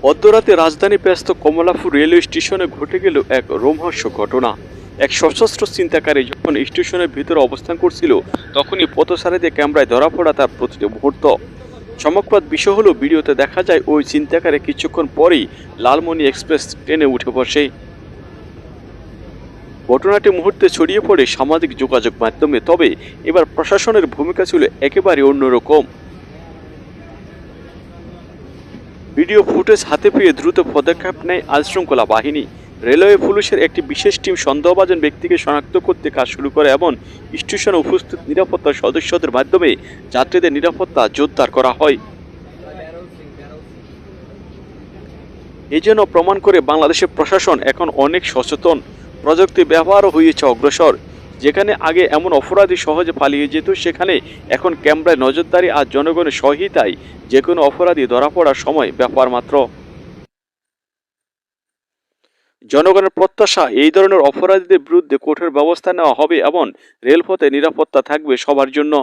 মধ্যরাতে রাজধানী ব্যস্ত কমলাপুর রেলওয়ে স্টেশনে ঘটে গেল এক রোমহর্ষক ঘটনা। এক সশস্ত্র ছিনতাইকারী যখন স্টেশনের ভিতরে অবস্থান করছিল, তখনই পথচারীদের ক্যামেরায় ধরা পড়া তার প্রতিটি মুহূর্ত। চমকপ্রদ বিষয় হলো, ভিডিওতে দেখা যায় ওই ছিনতাইকারী কিছুক্ষণ পরেই লালমনি এক্সপ্রেস ট্রেনে উঠে বসে। ঘটনাটি মুহূর্তে ছড়িয়ে পড়ে সামাজিক যোগাযোগ মাধ্যমে। তবে এবার প্রশাসনের ভূমিকা ছিল একেবারে অন্যরকম। ভিডিও ফুটেজ হাতে পেয়ে দ্রুত পদক্ষেপ নেয় আইনশৃঙ্খলা বাহিনী। রেলওয়ে পুলিশের একটি বিশেষ টিম সন্দেহভাজন ব্যক্তিকে শনাক্ত করতে কাজ শুরু করে এবং স্টেশনে উপস্থিত নিরাপত্তা সদস্যদের মাধ্যমে যাত্রীদের নিরাপত্তা জোরদার করা হয়। এই জন্য প্রমাণ করে বাংলাদেশের প্রশাসন এখন অনেক সচেতন। প্রযুক্তি ব্যবহারও হয়েছে অগ্রসর। যেখানে আগে এমন অপরাধী সহজে পালিয়ে যেত, সেখানে এখন ক্যামেরায় নজরদারি আর জনগণের সহায়তায় যে কোনো অপরাধী ধরা পড়ার সময় ব্যাপার মাত্র। জনগণের প্রত্যাশা, এই ধরনের অপরাধীদের বিরুদ্ধে কঠোর ব্যবস্থা নেওয়া হবে এবং রেলপথে নিরাপত্তা থাকবে সবার জন্য।